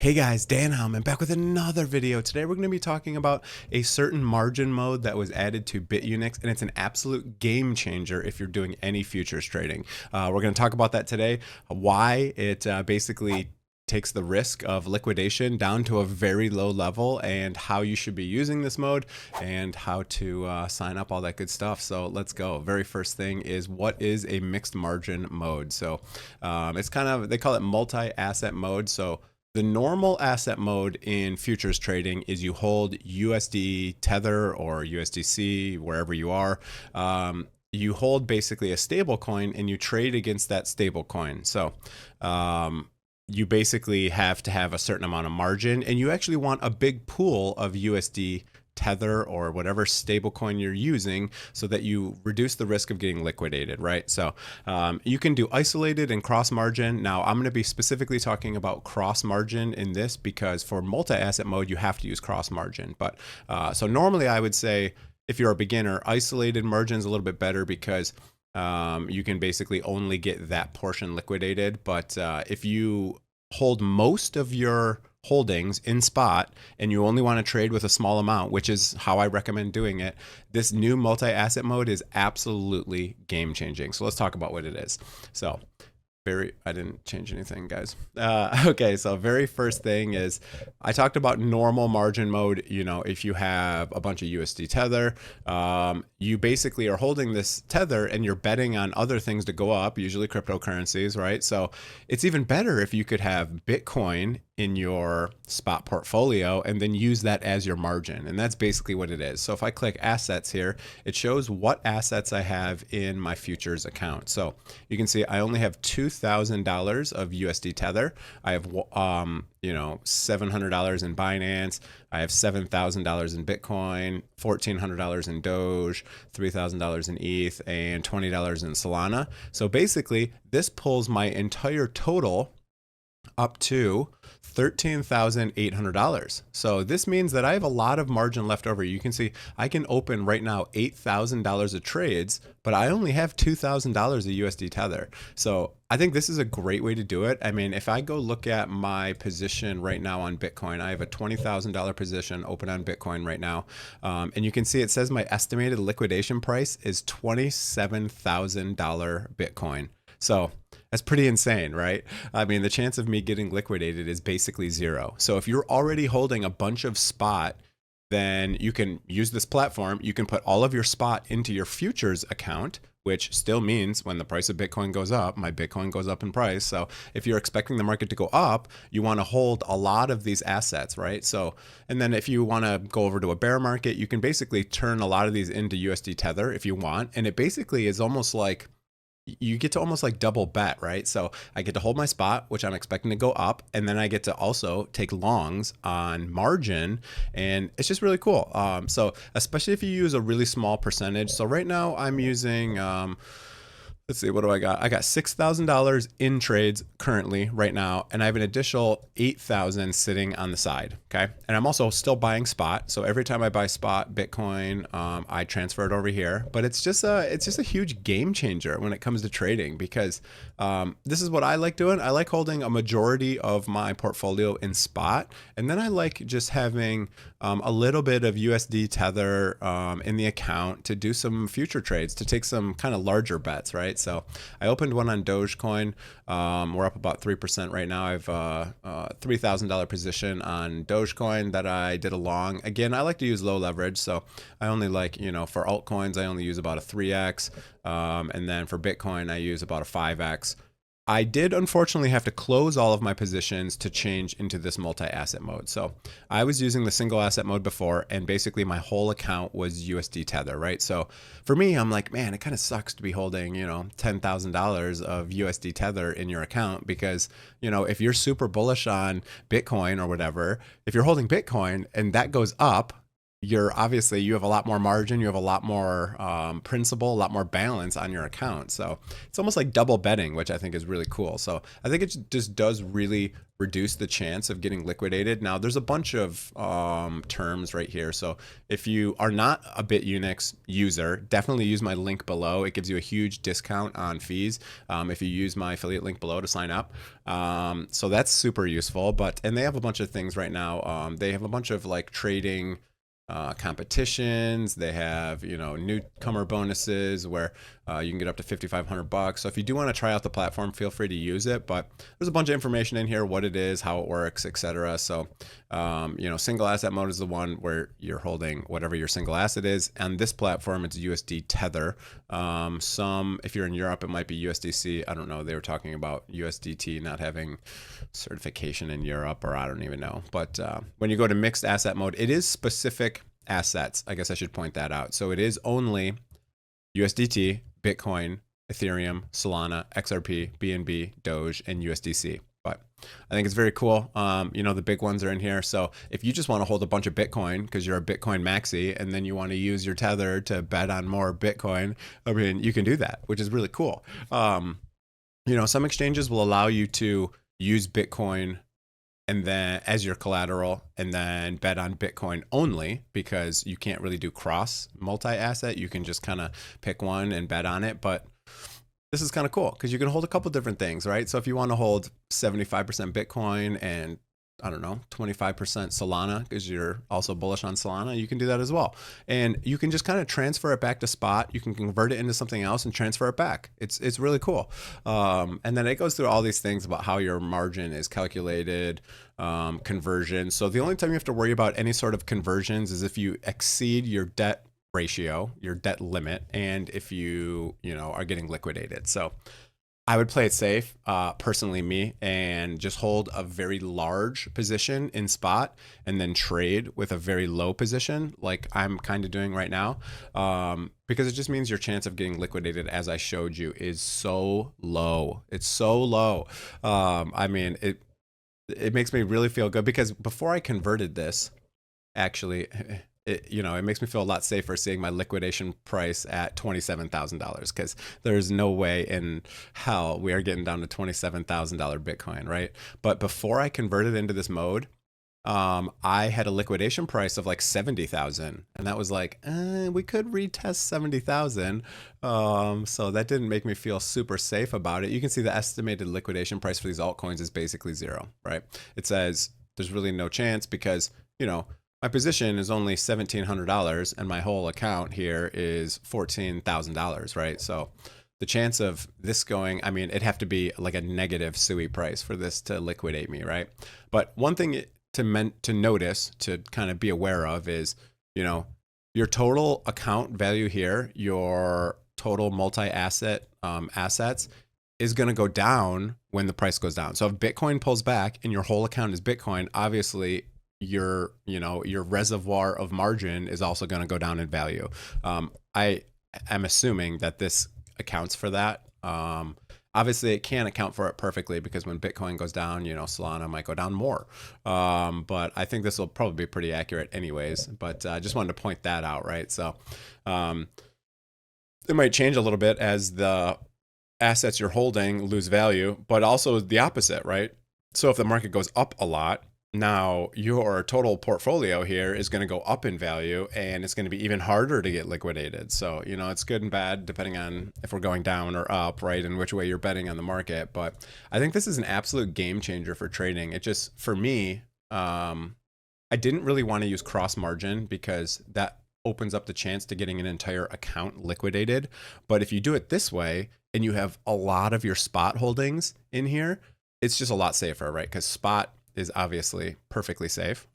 Hey guys, Dan Heilman back with another video. Today we're going to be talking about a certain margin mode that was added to Bitunix, and it's an absolute game changer if you're doing any futures trading. We're going to talk about that today, why it basically takes the risk of liquidation down to a very low level, and how you should be using this mode, and how to sign up, all that good stuff. So let's go. Very first thing is, what is a mixed margin mode? So it's kind of, they call it multi-asset mode. So the normal asset mode in futures trading is you hold USD Tether or USDC, wherever you are. You hold basically a stable coin and you trade against that stable coin. So you basically have to have a certain amount of margin, and you actually want a big pool of USD Tether or whatever stable coin you're using, so that you reduce the risk of getting liquidated, right? So you can do isolated and cross margin. Now I'm going to be specifically talking about cross margin in this, because for multi-asset mode you have to use cross margin. But so normally I would say, if you're a beginner, isolated margin is a little bit better, because you can basically only get that portion liquidated. But if you hold most of your holdings in spot and you only want to trade with a small amount, which is how I recommend doing it, this new multi-asset mode is absolutely game changing. So let's talk about what it is. So I didn't change anything, guys. Okay, so very first thing is, I talked about normal margin mode. You know, if you have a bunch of USD Tether, you basically are holding this Tether and you're betting on other things to go up, usually cryptocurrencies, right? So it's even better if you could have Bitcoin in your spot portfolio and then use that as your margin. And that's basically what it is. So if I click assets here, it shows what assets I have in my futures account. So you can see I only have $2,000 of USD Tether. I have, $700 in Binance. I have $7,000 in Bitcoin, $1,400 in Doge, $3,000 in ETH, and $20 in Solana. So basically this pulls my entire total up to $13,800. So this means that I have a lot of margin left over. You can see I can open right now $8,000 of trades, but I only have $2,000 of USD Tether. So I think this is a great way to do it. I mean, if I go look at my position right now on Bitcoin, I have a $20,000 position open on Bitcoin right now. And you can see it says my estimated liquidation price is $27,000 Bitcoin. So that's pretty insane, right? I mean, the chance of me getting liquidated is basically zero. So if you're already holding a bunch of spot, then you can use this platform. You can put all of your spot into your futures account, which still means when the price of Bitcoin goes up, my Bitcoin goes up in price. So if you're expecting the market to go up, you want to hold a lot of these assets, right? So, and then if you want to go over to a bear market, you can basically turn a lot of these into USD Tether if you want. And it basically is almost like, you get to almost like double bet, right? So I get to hold my spot, which I'm expecting to go up, and then I get to also take longs on margin, and it's just really cool. So especially if you use a really small percentage. So right now I'm using, let's see, what do I got? I got $6,000 in trades currently right now, and I have an additional $8,000 sitting on the side. Okay, and I'm also still buying spot. So every time I buy spot Bitcoin, I transfer it over here. But it's just a huge game changer when it comes to trading, because this is what I like doing. I like holding a majority of my portfolio in spot, and then I like just having a little bit of USD Tether in the account to do some future trades, to take some kind of larger bets, right? So I opened one on Dogecoin. We're up about 3% right now. I have a $3,000 position on Dogecoin that I did a long. Again, I like to use low leverage. So I only like, for altcoins, I only use about a 3x. And then for Bitcoin, I use about a 5x. I did unfortunately have to close all of my positions to change into this multi-asset mode. So I was using the single asset mode before, and basically my whole account was USD Tether, right? So for me, I'm like, man, it kind of sucks to be holding, $10,000 of USD Tether in your account, because, if you're super bullish on Bitcoin or whatever, if you're holding Bitcoin and that goes up, you're obviously, you have a lot more margin, you have a lot more principal, a lot more balance on your account. So it's almost like double betting, which I think is really cool. So I think it just does really reduce the chance of getting liquidated. Now there's a bunch of terms right here. So if you are not a Bitunix user, definitely use my link below. It gives you a huge discount on fees if you use my affiliate link below to sign up. So that's super useful. And they have a bunch of things right now. They have a bunch of like trading competitions. They have, you know, newcomer bonuses where you can get up to $5,500. So if you do want to try out the platform, feel free to use it. But there's a bunch of information in here, what it is, how it works, etc. So, you know, single asset mode is the one where you're holding whatever your single asset is. On this platform, it's USD Tether. If you're in Europe, it might be USDC. I don't know. They were talking about USDT not having certification in Europe, or I don't even know. But when you go to mixed asset mode, it is specific assets. I guess I should point that out. So it is only USDT, Bitcoin, Ethereum, Solana, XRP, BNB, Doge, and USDC. But I think it's very cool. You know, the big ones are in here. So if you just want to hold a bunch of Bitcoin because you're a Bitcoin maxi, and then you want to use your tether to bet on more Bitcoin, I mean, you can do that, which is really cool. You know, some exchanges will allow you to use Bitcoin and then as your collateral, and then bet on Bitcoin only, because you can't really do cross multi-asset. You can just kind of pick one and bet on it. But this is kind of cool because you can hold a couple different things, right? So if you want to hold 75% Bitcoin and, I don't know, 25% Solana, because you're also bullish on Solana, you can do that as well. And you can just kind of transfer it back to spot. You can convert it into something else and transfer it back. It's really cool. And then it goes through all these things about how your margin is calculated, conversion. So the only time you have to worry about any sort of conversions is if you exceed your debt ratio, your debt limit, and if you know, are getting liquidated. So I would play it safe, personally, me, and just hold a very large position in spot and then trade with a very low position like I'm kind of doing right now, because it just means your chance of getting liquidated, as I showed you, is so low. It's so low. I mean, it makes me really feel good, because before I converted this, actually, you know, it makes me feel a lot safer seeing my liquidation price at $27,000, because there's no way in hell we are getting down to $27,000 Bitcoin, right? But before I converted into this mode, I had a liquidation price of like 70,000, and that was like, we could retest 70,000. So that didn't make me feel super safe about it. You can see the estimated liquidation price for these altcoins is basically zero, right? It says there's really no chance because, you know, my position is only $1,700 and my whole account here is $14,000, right? So the chance of this going, I mean, it'd have to be like a negative SUI price for this to liquidate me, right? But one thing to notice, to kind of be aware of, is, you know, your total account value here, your total multi-asset assets, is going to go down when the price goes down. So if Bitcoin pulls back and your whole account is Bitcoin, obviously your reservoir of margin is also going to go down in value. I am assuming that this accounts for that. Obviously it can't account for it perfectly, because when Bitcoin goes down, you know, Solana might go down more. But I think this will probably be pretty accurate anyways, but I just wanted to point that out, right? So it might change a little bit as the assets you're holding lose value, but also the opposite, right? So if the market goes up a lot, now your total portfolio here is going to go up in value, and it's going to be even harder to get liquidated. So, you know, it's good and bad depending on if we're going down or up, right, and which way you're betting on the market. But I think this is an absolute game changer for trading. It just, for me, I didn't really want to use cross margin because that opens up the chance to getting an entire account liquidated. But if you do it this way and you have a lot of your spot holdings in here, it's just a lot safer, right? Because spot is obviously perfectly safe.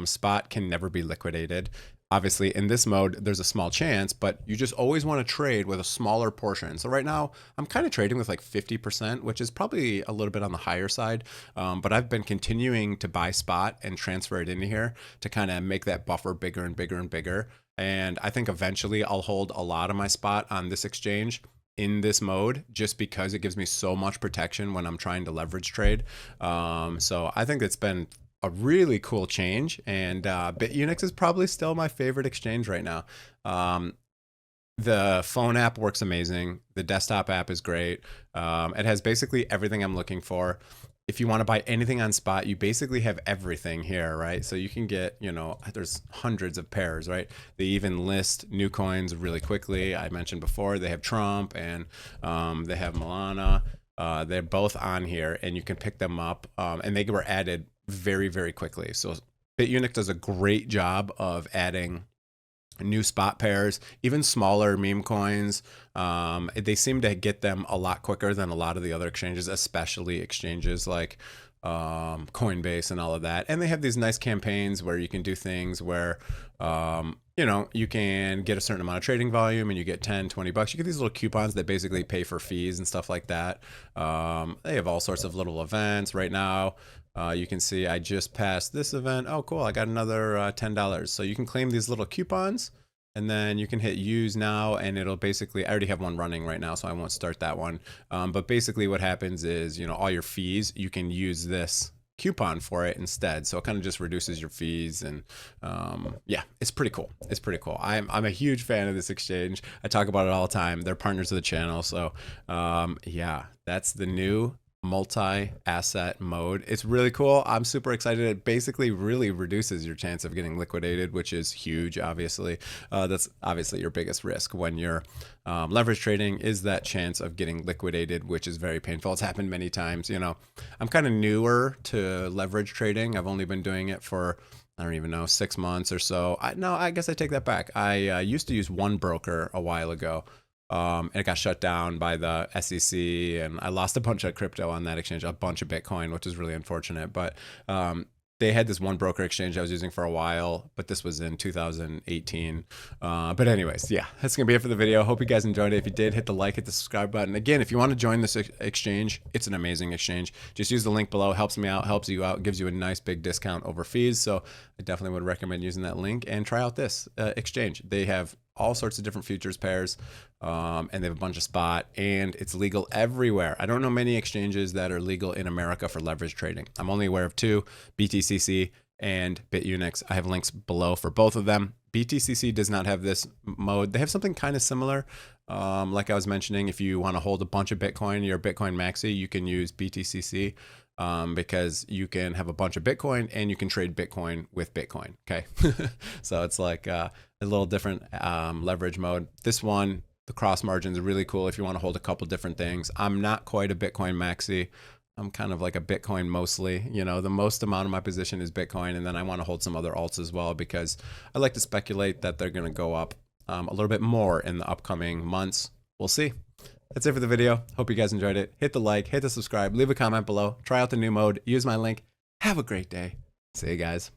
Spot can never be liquidated. Obviously in this mode, there's a small chance, but you just always want to trade with a smaller portion. So right now I'm kind of trading with like 50%, which is probably a little bit on the higher side. But I've been continuing to buy spot and transfer it into here to kind of make that buffer bigger and bigger and bigger. And I think eventually I'll hold a lot of my spot on this exchange in this mode, just because it gives me so much protection when I'm trying to leverage trade. So I think it's been a really cool change, and Bitunix is probably still my favorite exchange right now. The phone app works amazing. The desktop app is great. It has basically everything I'm looking for. If you want to buy anything on spot, you basically have everything here, right? So you can get, you know, there's hundreds of pairs, right? They even list new coins really quickly. I mentioned before, they have Trump and they have Milana. They're both on here, and you can pick them up, and they were added very, very quickly. So Bitunix does a great job of adding new spot pairs, even smaller meme coins. They seem to get them a lot quicker than a lot of the other exchanges, especially exchanges like Coinbase and all of that. And they have these nice campaigns where you can do things where, you know, you can get a certain amount of trading volume and you get 10, 20 bucks. You get these little coupons that basically pay for fees and stuff like that. They have all sorts of little events right now. You can see I just passed this event. Oh, cool. I got another $10. So you can claim these little coupons, and then you can hit use now, and it'll basically, I already have one running right now, so I won't start that one. But basically what happens is, you know, all your fees, you can use this coupon for it instead. So it kind of just reduces your fees, and yeah, it's pretty cool. It's pretty cool. I'm a huge fan of this exchange. I talk about it all the time. They're partners of the channel. So yeah, that's the new multi-asset mode. It's really cool. I'm super excited. It basically really reduces your chance of getting liquidated, which is huge. Obviously, that's obviously your biggest risk when you're leverage trading, is that chance of getting liquidated, which is very painful. It's happened many times. You know, I'm kind of newer to leverage trading. I've only been doing it for, I don't even know, 6 months or so. No, I guess I take that back. I used to use one broker a while ago. And it got shut down by the SEC, and I lost a bunch of crypto on that exchange, a bunch of Bitcoin, which is really unfortunate. But they had this one broker exchange I was using for a while, but this was in 2018. But anyways, yeah, that's going to be it for the video. Hope you guys enjoyed it. If you did, hit the like, hit the subscribe button. Again, if you want to join this exchange, it's an amazing exchange. Just use the link below. Helps me out, helps you out, gives you a nice big discount over fees. So I definitely would recommend using that link and try out this exchange. They have all sorts of different futures pairs, and they have a bunch of spot, and it's legal everywhere. I don't know many exchanges that are legal in America for leverage trading. I'm only aware of 2, BTCC and Bitunix. I have links below for both of them. BTCC does not have this mode. They have something kind of similar. Like I was mentioning, if you want to hold a bunch of Bitcoin, you're a Bitcoin maxi, you can use BTCC. Because you can have a bunch of Bitcoin and you can trade Bitcoin with Bitcoin. Okay. So it's like a little different leverage mode. This one, the cross margin is really cool if you want to hold a couple different things. I'm not quite a Bitcoin maxi. I'm kind of like a Bitcoin mostly. You know, the most amount of my position is Bitcoin, and then I want to hold some other alts as well because I like to speculate that they're going to go up a little bit more in the upcoming months. We'll see. That's it for the video. Hope you guys enjoyed it. Hit the like, hit the subscribe, leave a comment below, try out the new mode, use my link. Have a great day. See you guys.